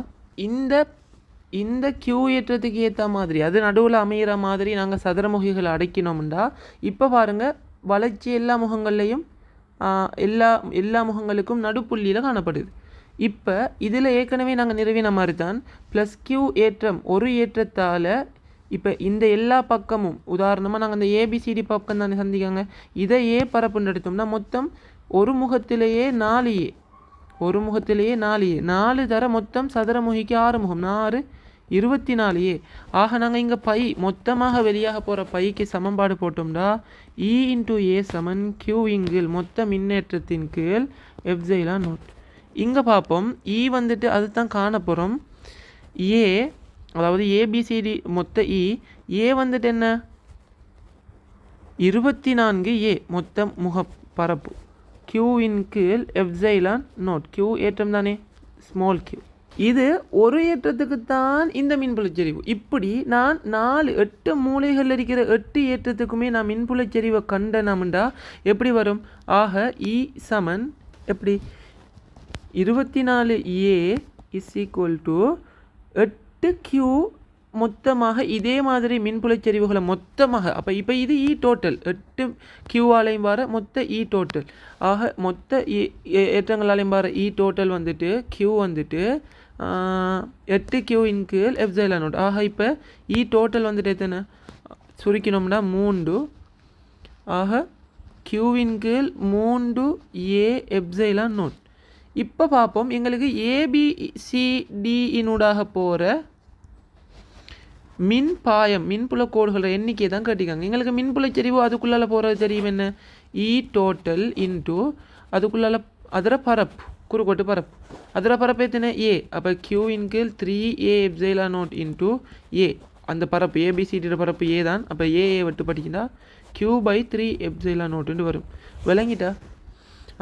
இந்த Q ஏற்றத்துக்கு ஏற்ற மாதிரி, அது நடுவில் அமைகிற மாதிரி நாங்கள் சதுரமுகிகளை அடைக்கணும்டா. இப்போ பாருங்கள், வளர்ச்சி எல்லா முகங்கள்லேயும் எல்லா முகங்களுக்கும் நடுப்புள்ளியில் காணப்படுது. இப்போ இதில் ஏற்கனவே நாங்கள் நிறுவின மாதிரி தான் +Q ஏற்றம் ஒரு ஏற்றத்தால் இப்போ இந்த எல்லா பக்கமும், உதாரணமாக நாங்கள் இந்த ஏபிசிடி பக்கம் தானே சந்திக்காங்க, இதை பரப்புன்னு எடுத்தோம்னா மொத்தம் ஒரு முகத்திலேயே 4A, ஒரு முகத்திலேயே 4 தர மொத்தம் சதுரமுகிக்கு 6 முகம், 4 24A. ஆக நாங்கள் இங்கே பை மொத்தமாக வெளியாக போகிற பைக்கு சமன்பாடு போட்டோம்டா E × A = Q இங்கில் மொத்த மின்னேற்றத்தின் கீழ் எப்சிலான் நாட். இங்கே பார்ப்போம், E வந்துட்டு அது தான் காண போகிறோம். A அதாவது ஏபிசிடி மொத்த A வந்துட்டு என்ன 24A மொத்த முகப்பரப்பு, Q இன் கீழ் எப்சிலான் நாட். Q ஏற்றம் தானே, ஸ்மால் q. இது ஒரு ஏற்றத்துக்கு தான் இந்த மின்புலச்செறிவு. இப்படி நான் 4 8 மூலைகளில் இருக்கிற 8 ஏற்றத்துக்குமே நான் மின்புலச்செறிவை கண்டனம்டா எப்படி வரும்? ஆக E = எப்படி 24A = 8Q மொத்தமாக இதே மாதிரி மின்புலச்செறிவுகளை மொத்தமாக. அப்போ இப்போ இது E டோட்டல் 8Q ஆலையும் வர மொத்த E டோட்டல். ஆக மொத்த ஏற்றங்களாலையும் வர E டோட்டல் வந்துட்டு Q வந்துட்டு 8Q இன் கீழ் எப்சிலான் நாட். ஆக இப்போ E டோட்டல் வந்துட்டு எத்தனை சுருக்கினோம்னா 3. ஆக Q இன் கீழ் 3A எப்சிலான் நாட். இப்போ பார்ப்போம், எங்களுக்கு ABCDயினூடாக போகிற மின்புல கோடுகள் எண்ணிக்கை தான் கேட்டிருக்காங்க. எங்களுக்கு மின்புலச்செறிவு அதுக்குள்ளால போகிறது தெரியும், என்ன E டோட்டல் இன்ட்டு அதுக்குள்ளால அதர பரப்பு, குறுக்கோட்டு பரப்பு, அதர பரப்பு எத்தனை A. அப்போ Q இன் கீழ் 3A epsilon not into A. அந்த பரப்பு ஏபிசிடியோட பரப்பு A தான். அப்போ A விட்டு படிக்கிட்டா Q/3 எப்சிலான் நாட்னு வரும். விளங்கிட்டா?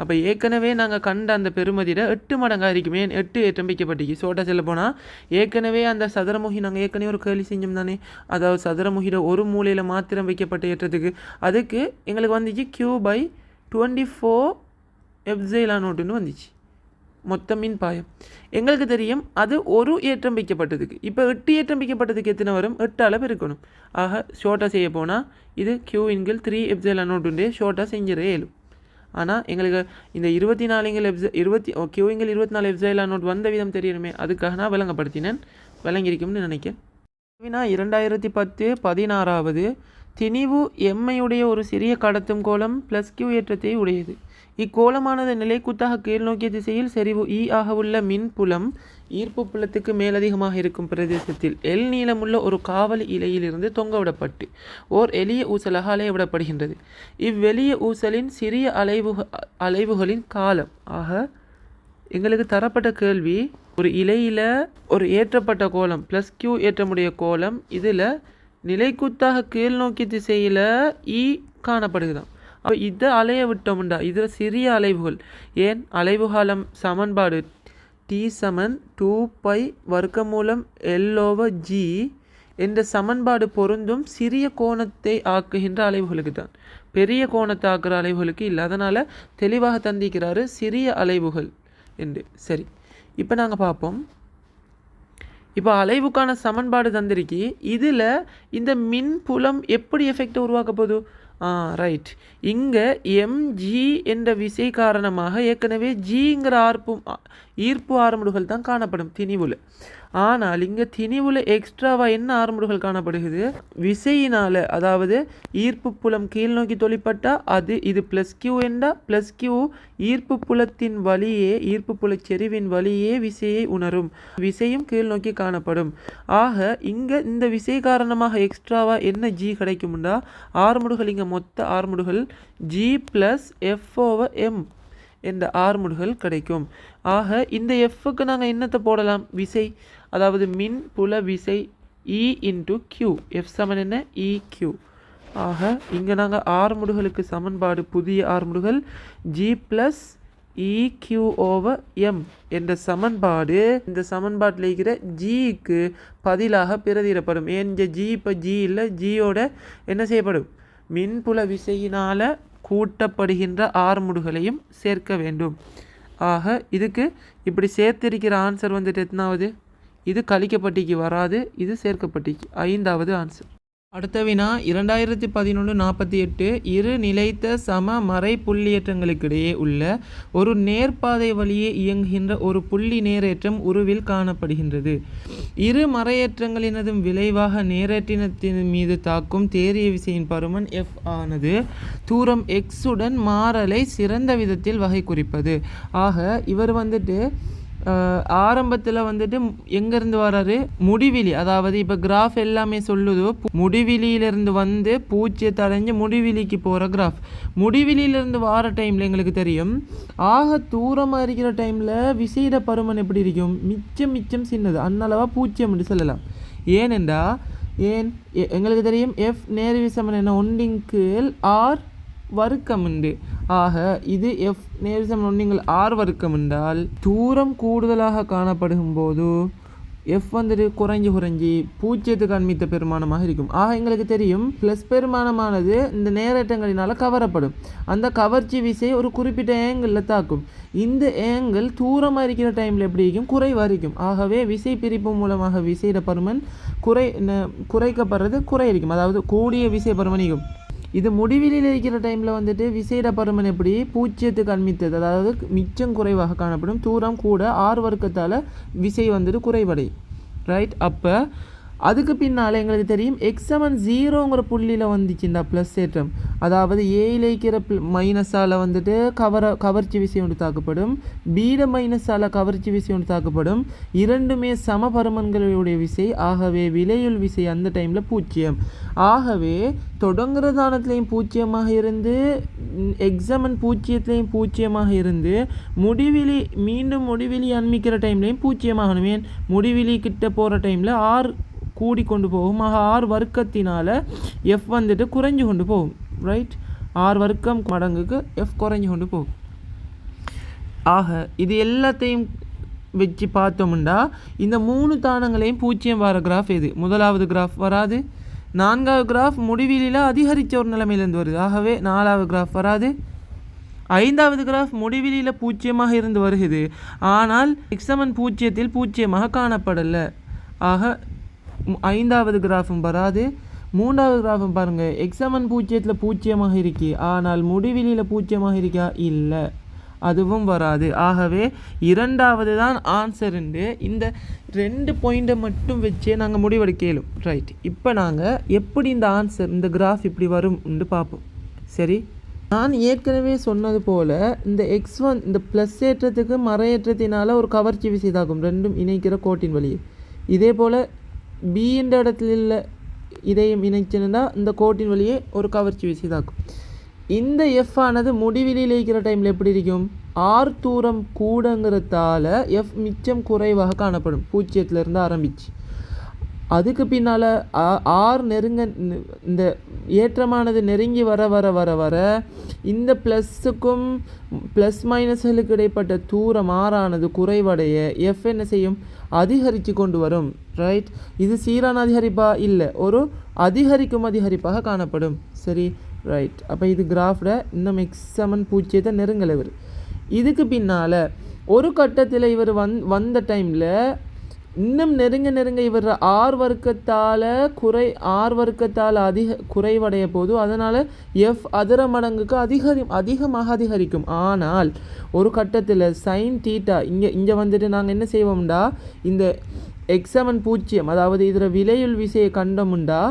அப்போ ஏற்கனவே நாங்கள் கண்ட அந்த பெருமதியில் 8 மடங்காக இருக்குமே, 8 ஏற்றம் வைக்கப்பட்டிருக்கு. சோட்டா செல்ல போனால் ஏற்கனவே அந்த சதுரமுகி நாங்கள் ஏற்கனவே ஒரு கேள்வி செஞ்சோம் தானே, அதாவது சதுரமுகியில் ஒரு மூலையில் மாத்திரம் வைக்கப்பட்ட ஏற்றத்துக்கு அதுக்கு எங்களுக்கு வந்துச்சு Q/24 எப்சிலான் நாட்னு வந்துச்சு மொத்த மின் பாயம். எங்களுக்கு தெரியும் அது ஒரு ஏற்றம் வைக்கப்பட்டதுக்கு. இப்போ 8 ஏற்றம் வைக்கப்பட்டதுக்கு எத்தனை வரும்? 8 அளவு இருக்கணும். ஆக ஷோர்ட்டாக செய்ய போனால் இது Q இன் கீழ் 3 எப்சிலான் நாட் ஷோர்ட்டாக செஞ்சிட இயலும். ஆனால் எங்களுக்கு இந்த 24 Q இன் கீழ் 24 எப்சிலான் நாட் வந்த விதம் தெரியணுமே, அதுக்காக நான் விளங்கப்படுத்தினேன். விளங்கியிருக்கும்னு நினைக்கிறேன். 2010-16வது திணிவு எம்மையுடைய ஒரு சிறிய கடத்தும் கோலம் +Q ஏற்றத்தை உடையது. இக்கோலமானது நிலைக்குத்தாக கீழ் நோக்கிய திசையில் செறிவு E ஆக உள்ள மின்புலம் ஈர்ப்பு புலத்துக்கு மேலதிகமாக இருக்கும் பிரதேசத்தில் L நீளமுள்ள ஒரு காவலி இலையிலிருந்து தொங்கவிடப்பட்டு ஓர் எளிய ஊசலாக அலையவிடப்படுகின்றது. இவ்வெளிய ஊசலின் சிறிய அலைவுகளின் காலம். ஆக எங்களுக்கு தரப்பட்ட கேள்வி, ஒரு இலையில் ஒரு ஏற்றப்பட்ட கோலம் +Q ஏற்றமுடைய கோலம், இதில் நிலைக்குத்தாக கீழ் நோக்கிய திசையில் E காணப்படுதுதான். அப்போ இதை அலைய விட்டோம்டா இதில் சிறிய அலைவுகள். ஏன் அலைவுகாலம் சமன்பாடு T = 2π√L/G என்ற சமன்பாடு பொருந்தும் சிறிய கோணத்தை ஆக்குகின்ற அலைவுகளுக்கு தான், பெரிய கோணத்தை ஆக்குற அலைவுகளுக்கு இல்லை. அதனால் தெளிவாக தந்திக்கிறாரு சிறிய அலைவுகள் என்று. சரி, இப்போ நாங்கள் பார்ப்போம். இப்போ அலைவுக்கான சமன்பாடு தந்திருக்கி, இதில் இந்த மின்புலம் எப்படி எஃபெக்டை உருவாக்க போகுது? ரைட், இங்கே mg என்ற விசை காரணமாக ஏற்கனவே ஜிங்கிற ஈர்ப்பு ஆறுமுடுகள் தான் காணப்படும் திணிவுல. ஆனால் இங்கே திணிவுல எக்ஸ்ட்ராவாக என்ன ஆறுமுடுகள் காணப்படுகிறது? விசையினால், அதாவது ஈர்ப்பு புலம் கீழ் நோக்கி தொழிற்பட்டால் இது ப்ளஸ் கியூ என்றால் ப்ளஸ் கியூ ஈர்ப்பு புலத்தின் வழியே, ஈர்ப்பு புல செறிவின் வழியே விசையை உணரும். விசையும் கீழ் நோக்கி காணப்படும். ஆக இங்கே இந்த விசை காரணமாக எக்ஸ்ட்ராவாக என்ன ஜி கிடைக்கும்னா ஆறுமுடுகள், இங்கே மொத்த ஆறுமுடுகள் ஜி ப்ளஸ் எஃப்/எம் என்ற ஆறுமுடுகள் கிடைக்கும். ஆக இந்த எஃப்க்கு நாங்கள் என்னத்தை போடலாம்? விசை, அதாவது மின் புல விசை E இன்டு கியூ. எஃப் சமன் என்ன? EQ. ஆக இங்கே நாங்கள் ஆறுமுடுகளுக்கு சமன்பாடு, புதிய ஆறுமுடுகள் G ப்ளஸ் EQ/M என்ற சமன்பாடு, இந்த சமன்பாட்டில் இருக்கிற ஜிக்கு பதிலாக பிரதியிடப்படும். ஏன் இந்த ஜி இப்போ ஜி இல்லை, ஜியோட என்ன செய்யப்படும்? மின்புல விசையினால் கூட்டப்படுகின்ற ஆறுமுடுகளையும் சேர்க்க வேண்டும். ஆக இதுக்கு இப்படி சேர்த்திருக்கிற ஆன்சர் வந்துட்டு எத்தனாவது? இது கழிக்கப்பட்டிக்கு வராது, இது சேர்க்கப்பட்டிக்கு 5வது ஆன்சர். அடுத்த வினா 2011-48 இரு நிலைத்த சம மறை புள்ளியேற்றங்களுக்கிடையே உள்ள ஒரு நேர்பாதை வழியே இயங்குகின்ற ஒரு புள்ளி நேரேற்றம் உருவில் காணப்படுகின்றது. இரு மறையேற்றங்களினதும் விளைவாக நேரேற்றினத்தின் மீது தாக்கும் தேரிய விசையின் பருமன் F ஆனது தூரம் x உடன் மாறலை சிறந்த விதத்தில் வகை குறிப்பது. ஆக இவர் வந்துட்டு ஆரம்பத்தில் வந்துட்டு எங்கேருந்து வராரு? முடிவிலி, அதாவது இப்போ கிராஃப் எல்லாமே சொல்லுதோ முடிவிலியிலேருந்து வந்து பூச்சியத்தை அடைஞ்சு முடிவிலிக்கு போகிற கிராஃப். முடிவிலியிலேருந்து வார டைமில் எங்களுக்கு தெரியும், ஆக தூரமாக இருக்கிற டைமில் விசையிட பருமன் எப்படி இருக்கும்? மிச்சம் சின்னது, அன்னளவாக பூச்சியம் என்று சொல்லலாம். ஏனென்றா எங்களுக்கு தெரியும் எஃப் நேர்வி சமன் என்ன? 1/r வர்க்கம் உண்டு. ஆக இது எஃப் நேர்சமன் 1/r வர்க்கம் என்றால் தூரம் கூடுதலாக காணப்படும் போது எஃப் வந்துட்டு குறைஞ்சி பூஜ்ஜியத்துக்கு அண்மித்த பெருமானமாக இருக்கும். ஆக எங்களுக்கு தெரியும் ப்ளஸ் பெருமானமானது இந்த நேரேற்றங்களினால் கவரப்படும். அந்த கவர்ச்சி விசை ஒரு குறிப்பிட்ட ஏங்கிளில் தாக்கும். இந்த ஏங்கிள் தூரமாக இருக்கிற டைமில் எப்படி இருக்கும்? குறைவாக இருக்கும். ஆகவே விசை பிரிப்பு மூலமாக விசையிட பருமன் குறைக்கப்படுறது குறையிருக்கும், அதாவது கூடிய விசை பருமனிக்கும். இது முடிவிலில் இருக்கிற டைமில் வந்துட்டு விசையிட பருமன் எப்படி? பூஜ்ஜியத்துக்கு அண்மித்தது, அதாவது மிச்சம் குறைவாக காணப்படும். தூரம் கூட ஆறு வர்க்கத்தால் விசை வந்துட்டு குறைவடையும். ரைட். அப்போ அதுக்கு பின்னால் எங்களுக்கு தெரியும் x=0ங்கிற புள்ளியில் வந்துச்சுண்டா ப்ளஸ் ஏற்றம், அதாவது ஏயில் இருக்கிற மைனஸால் வந்துட்டு கவர்ச்சி விசை ஒன்று தாக்கப்படும், பீட மைனஸால் கவர்ச்சி விசை ஒன்று தாக்கப்படும். இரண்டுமே சம பருமன்களுடைய விசை. ஆகவே விலையுள் விசை அந்த டைமில் பூஜ்ஜியம். ஆகவே தொடங்குற தானத்துலேயும் பூஜ்ஜியமாக இருந்து எக்ஸாமன் பூஜ்ஜியத்துலேயும் பூஜ்ஜியமாக இருந்து மீண்டும் முடிவிலி அண்மிக்கிற டைம்லேயும் பூஜ்ஜியமாகணும். ஏன்? முடிவிலி கிட்ட போகிற டைமில் ஆர் கூடி கொண்டு போகும். ஆக ஆர் வர்க்கத்தினால் எஃப் வந்துட்டு குறைஞ்சு கொண்டு போகும். ரைட். ஆர் வர்க்கம் மடங்குக்கு எஃப் குறைஞ்சு கொண்டு போகும். ஆக இது எல்லாத்தையும் வச்சு பார்த்தோம்னா இந்த 3 தானங்களையும் பூஜ்ஜியம் வர கிராஃப் எது? முதலாவது கிராஃப் வராது. 4வது கிராஃப் முடிவிலியில் அதிகரித்த ஒரு நிலைமையிலேருந்து வருது. ஆகவே 4வது கிராஃப் வராது. 5வது கிராஃப் முடிவிலியில் பூஜ்ஜியமாக இருந்து வருகிறது, ஆனால் எக்ஸமன் பூஜ்ஜியத்தில் பூஜ்ஜியமாக காணப்படலை. ஆக 5வது கிராஃபும் வராது. 3வது கிராஃபும் பாருங்கள், எக்ஸமன் பூஜ்ஜியத்தில் பூஜ்ஜியமாக இருக்கி, ஆனால் முடிவிலியில் பூஜ்ஜியமாக இருக்கா? இல்லை, அதுவும் வராது. ஆகவே 2வது தான் ஆன்சர். இந்த 2 பாயிண்ட்டை மட்டும் வச்சே நாங்கள் முடிவெடுக்கலும். ரைட். இப்போ நாங்கள் எப்படி இந்த ஆன்சர், இந்த கிராஃப் இப்படி வரும் என்று பார்ப்போம். சரி. நான் ஏற்கனவே சொன்னது போல் இந்த x1 இந்த ப்ளஸ் ஏற்றத்துக்கு மறையேற்றத்தினால் ஒரு கவர்ச்சி விசை தாக்கும், ரெண்டும் இணைக்கிற கோட்டின் வழியே. இதே போல் பி என்ற இடத்துல இதையும் இணைச்சுன்னா இந்த கோட்டின் வழியே ஒரு கவர்ச்சி விசை தாக்கும். இந்த எஃப் ஆனது முடிவிலியில் இருக்கிற டைமில் எப்படி இருக்கும்? ஆர் தூரம் கூடங்கிறதால எஃப் மிச்சம் குறைவாக காணப்படும், பூஜ்ஜியத்திலிருந்து ஆரம்பிச்சு. அதுக்கு பின்னால் ஆர் இந்த ஏற்றமானது நெருங்கி வர வர வர வர இந்த ப்ளஸ்ஸுக்கும் ப்ளஸ் மைனஸ்களுக்கு இடைப்பட்ட தூரம் ஆறானது குறைவடைய எஃப் என்ன செய்யும்? அதிகரித்து கொண்டு வரும். ரைட். இது சீரான அதிகரிப்பா? இல்லை, ஒரு அதிகரிப்பாக காணப்படும். சரி. ரைட். அப்போ இது கிராஃபில் இன்னும் எக்ஸமன் பூஜ்ஜியத்தை நெருங்கலை. இதுக்கு பின்னால் ஒரு கட்டத்தில் இவர் வந்த டைமில் இன்னும் நெருங்க இவர் ஆர் வர்க்கத்தால் குறைவடைய போது அதனால் எஃப் அதர மடங்குக்கு அதிகமாக அதிகரிக்கும். ஆனால் ஒரு கட்டத்தில் சைன் தீட்டா இங்கே வந்துட்டு நாங்கள் என்ன செய்வோம்டா இந்த எக்ஸமன் 0 அதாவது இதில் விலையுள் விசையை கண்டோம்டா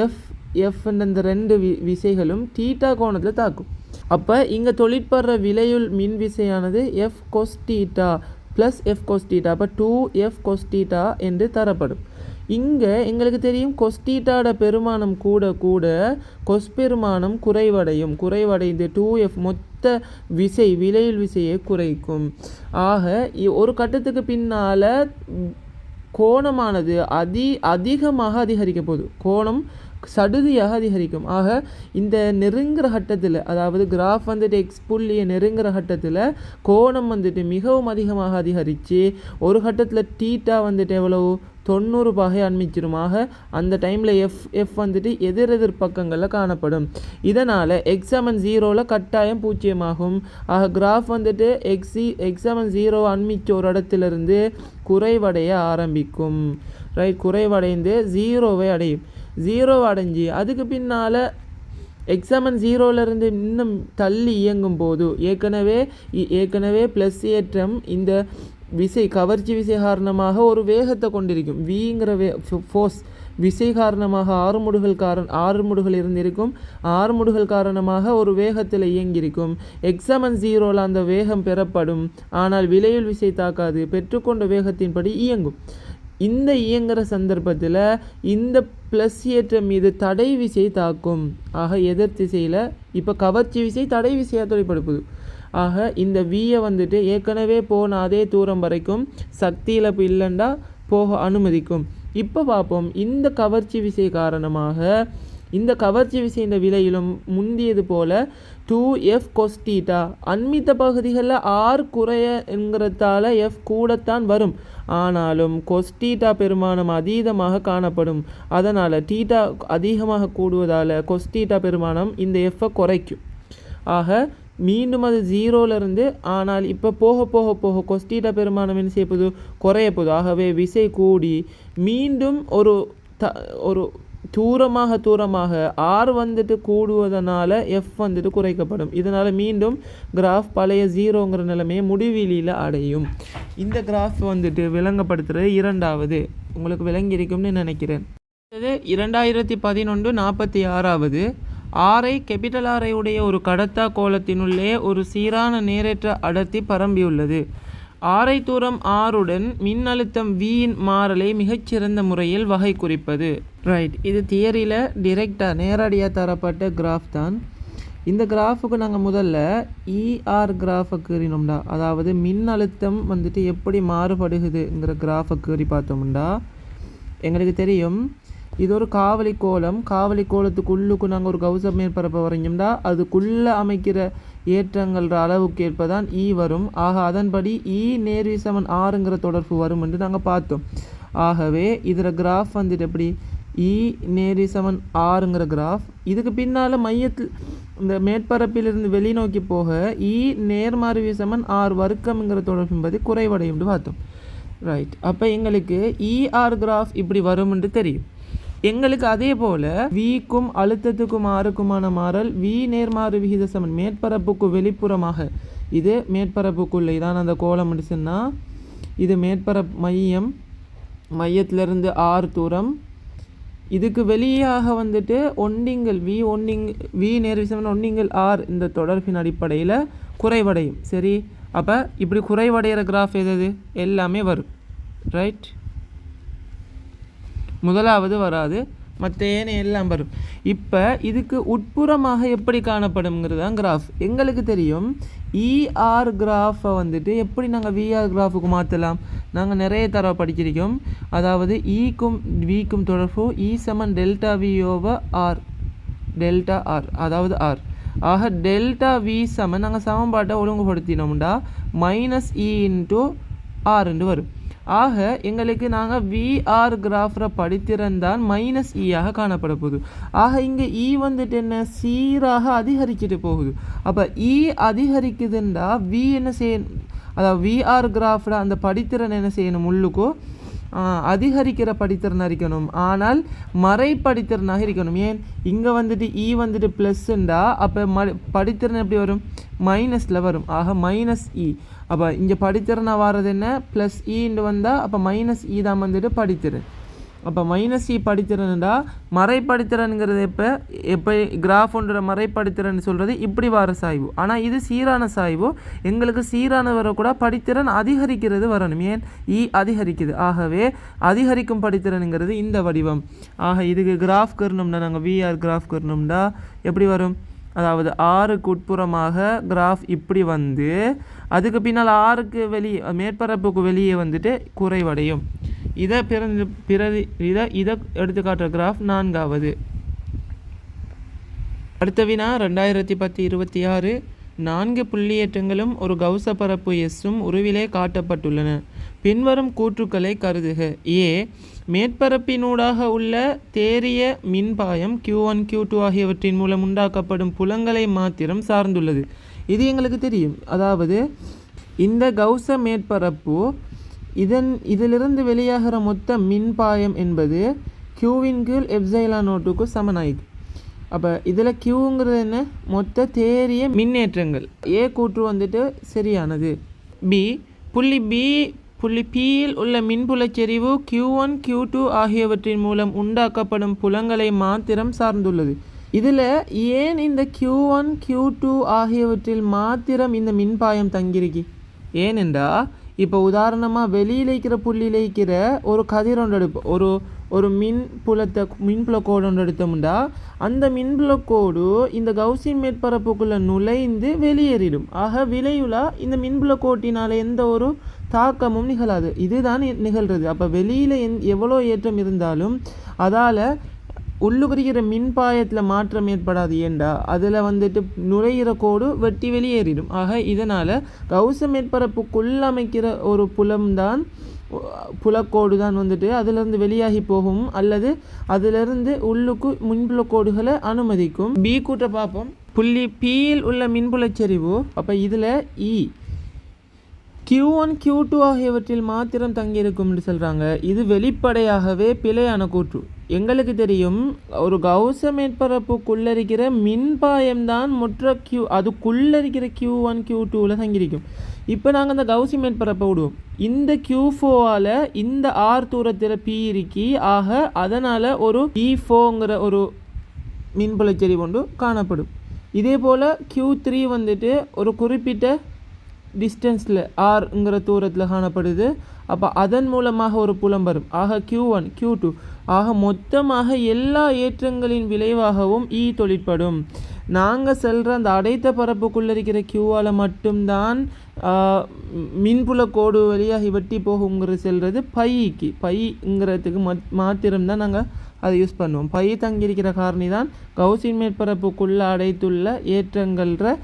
எஃப் இந்த ரெண்டு விசைகளும் தீட்டா கோணத்தில் தாக்கும். அப்போ இங்கே தொழிற்படுற விலையுள் மின் விசையானது F cos theta plus F cos theta, அப்போ 2f கொஸ் தீட்டா என்று தரப்படும். இங்கே எங்களுக்கு தெரியும் கொஸ் தீட்டாவோட பெருமானம் கூட கொஸ் பெருமானம் குறைவடைந்து 2f மொத்த விலையுள் விசையை குறைக்கும். ஆக ஒரு கட்டத்துக்கு பின்னால் கோணமானது அதிகமாக அதிகரிக்க போகுது, கோணம் சடுதியாக அதிகரிக்கும். ஆக இந்த நெருங்குற கட்டத்தில், அதாவது கிராஃப் வந்துட்டு எக்ஸ் புள்ளியை நெருங்குற கட்டத்தில் கோணம் வந்துட்டு மிகவும் அதிகமாக அதிகரித்து ஒரு கட்டத்தில் தீட்டா வந்துட்டு எவ்வளவு 90 பாகை அண்மிச்சிருமாக அந்த டைமில் எஃப் வந்துட்டு எதிர் பக்கங்களில் காணப்படும். இதனால் எக்ஸாமன் 0ல் கட்டாயம் 0 ஆகும். ஆக கிராஃப் வந்துட்டு எக்ஸாமன் 0 அண்மிச்ச ஒரு இடத்துலேருந்து குறைவடைய ஆரம்பிக்கும். ரைட், குறைவடைந்து 0வை அடையும். 0 அடைஞ்சி அதுக்கு பின்னால் எக்ஸாமன் 0லேருந்து இன்னும் தள்ளி இயங்கும் போது ஏற்கனவே ப்ளஸ் ஏற்றம் இந்த விசை கவர்ச்சி விசை காரணமாக ஒரு வேகத்தை கொண்டிருக்கும். விங்கிற ஃபோர்ஸ் விசை காரணமாக 6 முடுகள் இருந்திருக்கும். 6 முடுகள் காரணமாக ஒரு வேகத்தில் இயங்கியிருக்கும். எக்ஸாமன் 0ல் அந்த வேகம் பெறப்படும், ஆனால் விலையுள் விசை தாக்காது, பெற்றுக்கொண்ட வேகத்தின்படி இயங்கும். இந்த இயங்குகிற சந்தர்ப்பத்தில் இந்த ப்ளஸ் ஏற்றம் மீது தடை விசை தாக்கும். ஆக எதிர் திசையில் இப்போ கவர்ச்சி விசை தடை விசையாக தொழிற்படுத்துது. ஆக இந்த வியை வந்துட்டு ஏற்கனவே போன அதே தூரம் வரைக்கும் சக்தி இழப்பு இல்லைண்டா போக அனுமதிக்கும். இப்போ பார்ப்போம், இந்த கவர்ச்சி விசை காரணமாக இந்த கவர்ச்சி விசை இந்த விலையிலும் முந்தியது போல 2f கொஸ் தீட்டா அண்மித்த பகுதிகளில் r குறையங்கிறதால எஃப் கூடத்தான் வரும். ஆனாலும் கொஸ் தீட்டா பெருமானம் அதீதமாக காணப்படும். அதனால் தீட்டா அதிகமாக கூடுவதால் கொஸ் தீட்டா பெருமானம் இந்த எஃப்பை குறைக்கும். ஆக மீண்டும் அது 0லேருந்து, ஆனால் இப்போ போக கொஸ் தீட்டா பெருமானம் என்ன செய்ய போகுது, குறைய போகுது. ஆகவே விசை கூடி மீண்டும் ஒரு தூரமாக ஆர் வந்துட்டு கூடுவதனால எஃப் வந்துட்டு குறைக்கப்படும். இதனால் மீண்டும் கிராஃப் பழைய 0ங்கிற நிலைமையை முடிவிலியில் அடையும். இந்த கிராஃப் வந்துட்டு விளங்கப்படுத்துகிறது இரண்டாவது, உங்களுக்கு விளங்கியிருக்கும்னு நினைக்கிறேன். இது 2011 46வது. ஆரை கேபிட்டல் ஆரை உடைய ஒரு கடத்தா கோலத்தினுள்ளே ஒரு சீரான நேரற்ற அடர்த்தி பரம்பியுள்ளது. ஆரை தூரம் ஆருடன் மின்னழுத்தம் வியின் மாறலை மிகச்சிறந்த முறையில் வகை குறிப்பது. ரைட், இது தியரியில் நேரடியாக தரப்பட்ட கிராஃப் தான். இந்த கிராஃபுக்கு நாங்கள் முதல்ல இஆர் கிராஃபை கீறினோம்டா, அதாவது மின்னழுத்தம் வந்துட்டு எப்படி மாறுபடுகுதுங்கிற கிராஃபை கீறி பார்த்தோம்டா எங்களுக்கு தெரியும் இது ஒரு காவலி கோலத்துக்குள்ளுக்கு நாங்கள் ஒரு கௌச மேற்பரப்பை வரைஞ்சோம்டா அதுக்குள்ளே அமைக்கிற ஏற்றங்கள்ற அளவுக்கு ஏற்பதான் இ வரும். ஆக அதன்படி இ நேர்விசமன் ஆறுங்கிற தொடர்பு வரும் என்று நாங்கள் பார்த்தோம். ஆகவே இதில் கிராஃப் வந்துட்டு எப்படி இ நேர்விசமன் ஆறுங்கிற கிராஃப், இதுக்கு பின்னால் மையத்தில் இந்த மேற்பரப்பிலிருந்து வெளிநோக்கி போக இ நேர்மாறு விசமன் ஆர் வர்க்கம்ங்கிற தொடர்பு என்பது குறைவடையும் பார்த்தோம். ரைட், அப்போ எங்களுக்கு இஆர் கிராஃப் இப்படி வரும் என்று தெரியும். எங்களுக்கு அதே போல் விக்கும் அழுத்தத்துக்கும் ஆறுக்குமான மாறல் வி நேர்மாறு விகித சமன் மேற்பரப்புக்கு வெளிப்புறமாக, இது மேற்பரப்புக்குள்ளே இதான் அந்த கோலம் முடிச்சுன்னா இது மையத்திலிருந்து ஆறு தூரம், இதுக்கு வெளியாக வந்துட்டு வி நேர்விசமன் ஒன்னிங்கள் ஆர் இந்த தொடர்பின் அடிப்படையில் குறைவடையும். சரி, அப்போ இப்படி குறைவடைகிற கிராஃப் எது எல்லாமே வரும். ரைட், முதலாவது வராது, மற்ற எல்லாம் வரும். இப்போ இதுக்கு உட்புறமாக எப்படி காணப்படும்ங்கிறது தான் கிராஃப். எங்களுக்கு தெரியும் இஆர் கிராஃபை வந்துட்டு எப்படி நாங்கள் விஆர் கிராஃபுக்கு மாற்றலாம். நாங்கள் நிறைய தடவை படிச்சிருக்கோம். அதாவது இக்கும் விக்கும் தொடர்பு இ சமன் delta V over R, delta R அதாவது ஆர். ஆக டெல்டா வி சமன் நாங்கள் சமன்பாட்டை ஒழுங்குபடுத்தினோம்டா மைனஸ் இ இன்ட்டு ஆர் என்று வரும். ஆக எங்களுக்கு நாங்கள் விஆர் கிராஃபில் படித்திருந்தால் மைனஸ் இயாக காணப்பட போகுது. ஆக இங்கே இ வந்துட்டு என்ன சீராக அதிகரிச்சுட்டு போகுது. அப்போ இ அதிகரிக்குதுண்டா வி என்ன செய்யணும், அதாவது விஆர் கிராஃபில் அந்த படித்திறன் என்ன செய்யணும், உள்ளுக்கோ அதிகரிக்கிற படித்திறனாக இருக்கணும், ஆனால் மறைப்படித்திறனாக இருக்கணும். ஏன் இங்கே வந்துட்டு இ வந்துட்டு ப்ளஸ்ஸுண்டா அப்போ படித்திறன் எப்படி வரும், மைனஸில் வரும். ஆக மைனஸ் இ. அப்போ இங்கே படித்திறனாக வர்றது என்ன, ப்ளஸ் இன்னு வந்தால் அப்போ மைனஸ் இ தான் வந்துட்டு படித்திறன். அப்போ மைனஸ் இ படித்திறன்டா மறைப்படித்திறனுங்கிறது எப்போ கிராஃப் ஒன்ற மறைப்படித்திறன் சொல்கிறது இப்படி வர சாய்வு. ஆனால் இது சீரான சாய்வு. எங்களுக்கு சீரான வரக்கூட படித்திறன் அதிகரிக்கிறது வரணும். ஏன் இ அதிகரிக்குது. ஆகவே அதிகரிக்கும் படித்திறனுங்கிறது இந்த வடிவம். ஆக இதுக்கு கிராஃப் கறணும்னா நாங்கள் விஆர் கிராஃப் கறணும்னா எப்படி வரும், அதாவது ஆறுக்கு உட்புறமாக கிராஃப் இப்படி வந்து அதுக்கு பின்னால் ஆறுக்கு வெளியே மேற்பரப்புக்கு வெளியே வந்துட்டு குறைவடையும். இதை இதை எடுத்துக்காட்டுற கிராஃப் 4வது. அடுத்த வினா 2010-26. 4 புள்ளியேற்றங்களும் ஒரு கௌச பரப்பு எஸ்ஸும் உருவிலே காட்டப்பட்டுள்ளன. பின்வரும் கூற்றுக்களை கருதுக. ஏ, மேற்பரப்பினூடாக உள்ள தேறிய மின்பாயம் Q1 Q2 ஆகியவற்றின் மூலம் உண்டாக்கப்படும் புலங்களை மாத்திரம் சார்ந்துள்ளது. இது எங்களுக்கு தெரியும். அதாவது இந்த கௌச மேற்பரப்பு இதிலிருந்து வெளியாகிற மொத்த மின்பாயம் என்பது Qவின் கீழ் எப்சைலான் நோட்டுக்கு சமனாயிருக்கு. அப்போ இதில் Qங்கிறது என்ன, மொத்த தேறிய மின்னேற்றங்கள். ஏ கூற்று வந்துட்டு சரியானது. பி, புள்ளி பியில் உள்ள மின்புலச்செறிவு Q1 Q2 ஆகியவற்றின் மூலம் உண்டாக்கப்படும் புலங்களை மாத்திரம் சார்ந்துள்ளது. இதில் ஏன் இந்த Q1 Q2 ஆகியவற்றில் மாத்திரம் இந்த மின்பாயம் தங்கியிருக்கு? ஏனென்றா இப்போ உதாரணமாக வெளியில் இருக்கிற புள்ளியில் இருக்கிற ஒரு கதிர் ஒன்று எடுப்போம், ஒரு மின்புலக்கோடு ஒன்று எடுத்தோம்னா அந்த மின்புலக்கோடு இந்த கௌசின் மேற்பரப்புக்குள்ளே நுழைந்து வெளியேறிடும். ஆக விளைவுலா இந்த மின்புலக்கோட்டினால் எந்த ஒரு தாக்கமும் நிகழாது. இதுதான் நிகழ்கிறது. அப்போ வெளியில் எவ்வளோ ஏற்றம் இருந்தாலும் அதால் உள்ளுக்குறிக்கிற மின்பாயத்தில் மாற்றம் ஏற்படாது. ஏண்டா அதில் வந்துட்டு நுழையிற கோடு வெட்டி வெளியேறிடும். ஆக இதனால் கௌச மேற்பரப்புக்குள்ளமைக்கிற ஒரு புலக்கோடு தான் வந்துட்டு அதிலிருந்து வெளியாகி போகும், அல்லது அதிலிருந்து உள்ளுக்கு மின்புலக்கோடுகளை அனுமதிக்கும். பி கூட்ட பார்ப்போம். புள்ளி பியில் உள்ள மின்புலச்செறிவு. அப்போ இதில் இ Q1 Q2 ஆகியவற்றில் மாத்திரம் தங்கியிருக்கும் என்று சொல்கிறாங்க. இது வெளிப்படையாகவே பிழையான கூற்று. எங்களுக்கு தெரியும் ஒரு கௌச மேற்பரப்புக்குள்ளரிக்கிற மின்பாயம்தான் மொற்ற அதுக்குள்ளரிக்கிற Q1 Q2வில் தங்கியிருக்கும். இப்போ நாங்கள் அந்த கௌசி மேற்பரப்பை விடுவோம். இந்த Q4ஆல் இந்த R தூரத்தில் P இருக்கி, ஆக அதனால் ஒரு P4ங்கிற ஒரு மின்புலச்செறிவு ஒன்று காணப்படும். இதே போல் Q3 வந்துட்டு ஒரு குறிப்பிட்ட டிஸ்டன்ஸில் ஆர்ங்கிற தூரத்தில் காணப்படுது. அப்போ அதன் மூலமாக ஒரு புலம் வரும். ஆக Q1 Q2 ஆக மொத்தமாக எல்லா ஏற்றங்களின் விளைவாகவும் இ தொழிற்படும். நாங்கள் செல்கிற அந்த அடைத்த பரப்புக்குள்ளே இருக்கிற Qவால் மட்டும்தான் மின்புலக்கோடு வழியாக வெட்டி போகுங்கிறது செல்வது பைங்கிறதுக்கு மாத்திரம்தான் நாங்கள் அதை யூஸ் பண்ணுவோம். பை தங்கியிருக்கிற காரணி தான் கௌசின் மேற்பரப்புக்குள்ளே அடைத்துள்ள ஏற்றங்கள்ற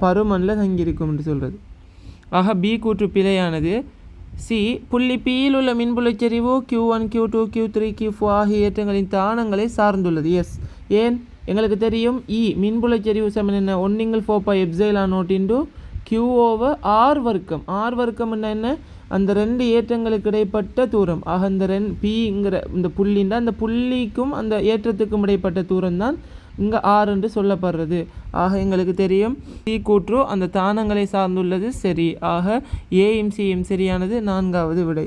பருமனில் தங்கியிருக்கும் என்று சொல்கிறது. ஆக பி கூற்று பிழையானது. சி, புள்ளி பியில் உள்ள மின்புலச்செறிவு Q1 Q2 Q3 Q4 ஆகிய ஏற்றங்களின் தானங்களை சார்ந்துள்ளது. எஸ். ஏன் எங்களுக்கு தெரியும் இ மின்புலச்செறிவு சமன் என்ன, 1/4π எப்சைலான் நோட் இன்டு Q/R வர்க்கம். ஆர் வர்க்கம் என்ன, அந்த ரெண்டு ஏற்றங்களுக்கு இடைப்பட்ட தூரம். ஆக இந்த பிங்கிற இந்த புள்ளின்னா அந்த புள்ளிக்கும் அந்த ஏற்றத்துக்கும் இடைப்பட்ட தூரம் தான் இங்கே ஆர் என்று சொல்லப்படுறது. ஆக எங்களுக்கு தெரியும் சி கூற்று அந்த தானங்களை சார்ந்துள்ளது. சரி. ஆக ஏயும் சியும் சரியானது. 4வது விடை.